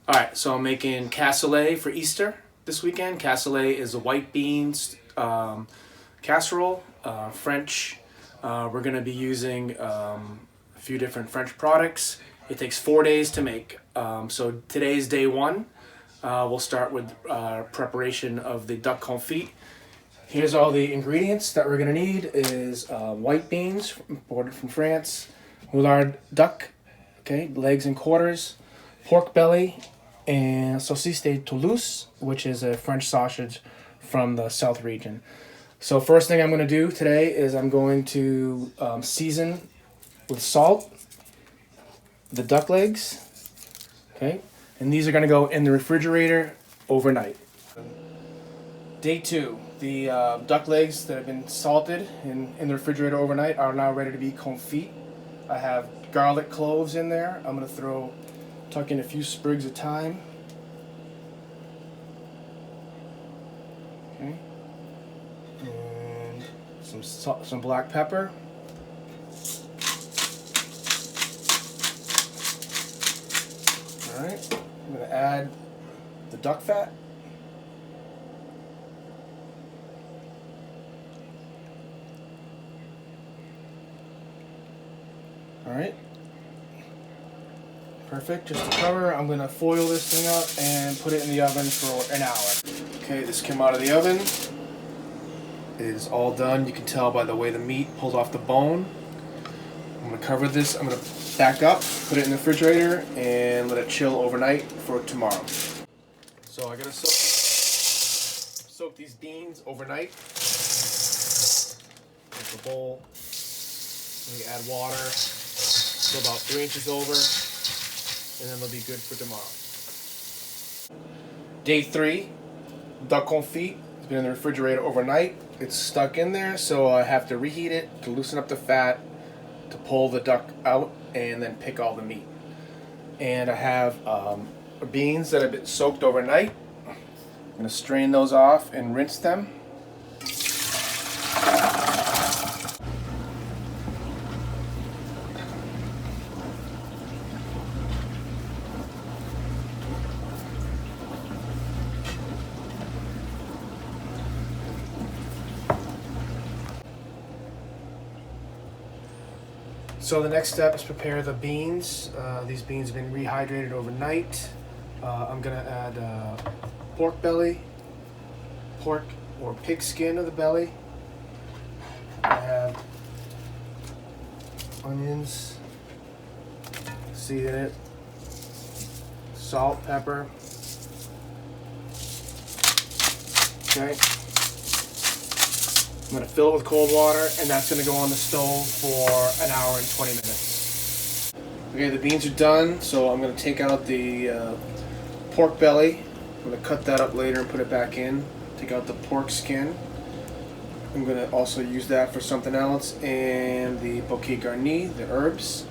Alright, so I'm making cassoulet for Easter this weekend. Cassoulet is a white beans casserole, French. We're going to be using a few different French products. It takes 4 days to make. So today's day one. We'll start with preparation of the duck confit. Here's all the ingredients that we're going to need is white beans imported from France, Moulard duck, okay, legs and quarters, pork belly, and saucisse de Toulouse, which is a French sausage from the South region. So first thing I'm going to do today is I'm going to season with salt the duck legs, okay, and these are going to go in the refrigerator overnight. Day two, the duck legs that have been salted in the refrigerator overnight are now ready to be confit. I have garlic cloves in there. I'm going to tuck in a few sprigs of thyme. Okay. And some black pepper. Alright. I'm going to add the duck fat. Alright. Perfect. Just to cover, I'm going to foil this thing up and put it in the oven for an hour. Okay, this came out of the oven. It is all done. You can tell by the way the meat pulls off the bone. I'm going to cover this. I'm going to back up, put it in the refrigerator, and let it chill overnight for tomorrow. So I got to soak these beans overnight. Take a bowl. We add water to about 3 inches over, and then they'll be good for tomorrow. Day 3, duck confit. It's been in the refrigerator overnight. It's stuck in there, so I have to reheat it to loosen up the fat, to pull the duck out, and then pick all the meat. And I have beans that have been soaked overnight. I'm going to strain those off and rinse them. So the next step is prepare the beans. These beans have been rehydrated overnight. I'm going to add pork belly, pork or pig skin of the belly. I have onions, season it, salt, pepper. Okay. I'm going to fill it with cold water, and that's going to go on the stove for an hour and 20 minutes. Okay, the beans are done, so I'm going to take out the pork belly. I'm going to cut that up later and put it back in. Take out the pork skin. I'm going to also use that for something else, and the bouquet garni, the herbs.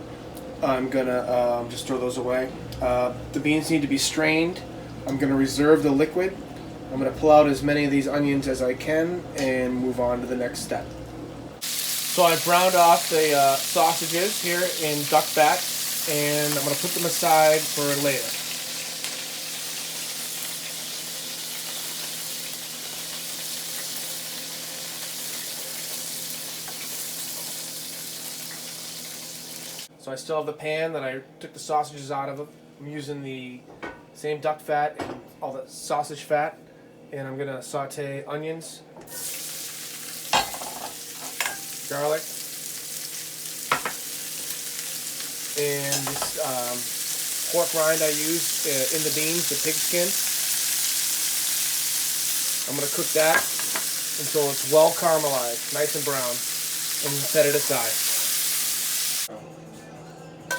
I'm going to just throw those away. The beans need to be strained. I'm going to reserve the liquid. I'm going to pull out as many of these onions as I can and move on to the next step. So I browned off the sausages here in duck fat, and I'm going to put them aside for later. So I still have the pan that I took the sausages out of. I'm using the same duck fat and all the sausage fat. And I'm going to saute onions, garlic, and this pork rind I use in the beans, the pig skin. I'm going to cook that until it's well caramelized, nice and brown, and set it aside.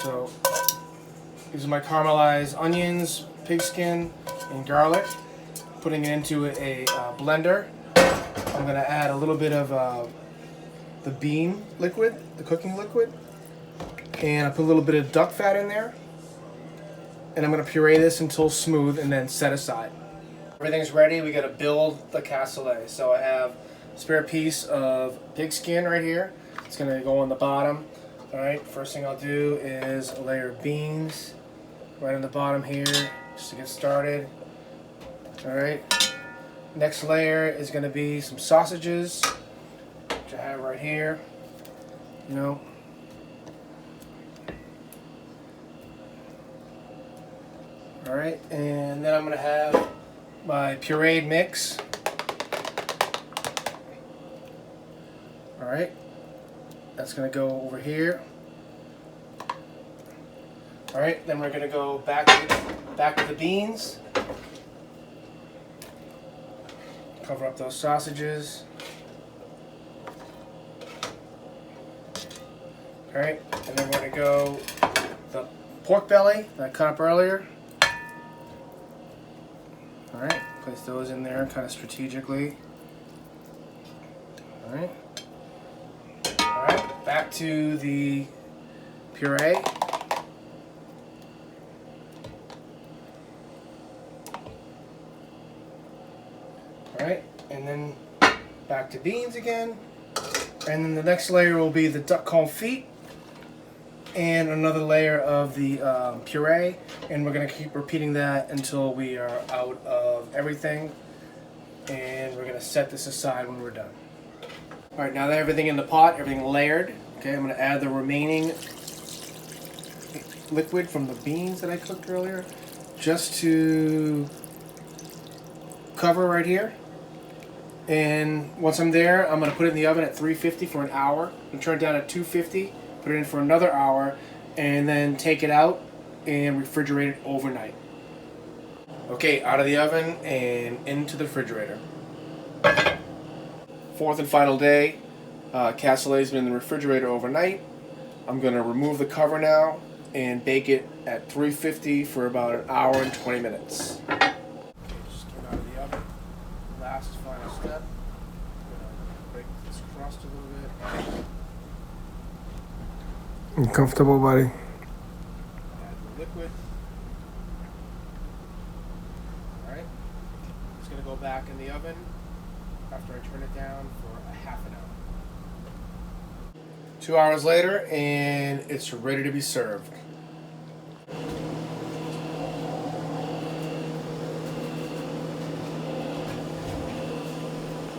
So these are my caramelized onions, pig skin, and garlic. Putting it into a blender. I'm going to add a little bit of the bean liquid, the cooking liquid, and I put a little bit of duck fat in there, and I'm going to puree this until smooth and then set aside. Everything's ready. We got to build the cassoulet. So I have a spare piece of pig skin right here. It's going to go on the bottom. All right, first thing I'll do is a layer of beans right on the bottom here. just to get started. Alright, next layer is going to be some sausages, which I have right here, you know. Alright, and then I'm going to have my pureed mix. Alright, that's going to go over here. Alright, then we're going to go back to the beans. Cover up those sausages. Alright, and then we're going to go the pork belly that I cut up earlier. Alright, place those in there kind of strategically. Alright. Alright, back to the puree. Alright, and then back to beans again. And then the next layer will be the duck confit and another layer of the puree. And we're going to keep repeating that until we are out of everything. And we're going to set this aside when we're done. Alright, now that everything in the pot, everything layered, okay, I'm going to add the remaining liquid from the beans that I cooked earlier, just to cover right here. And once I'm there, I'm going to put it in the oven at 350 for an hour. And turn it down at 250, put it in for another hour, and then take it out and refrigerate it overnight. Okay, out of the oven and into the refrigerator. Fourth and final day. Cassoulet's been in the refrigerator overnight. I'm going to remove the cover now and bake it at 350 for about an hour and 20 minutes. Okay, just turn out of the oven. Last final step. I'm going to break this crust a little bit. You comfortable, buddy? Add the liquid. Alright. It's going to go back in the oven after I turn it down for a half an hour. 2 hours later, and it's ready to be served.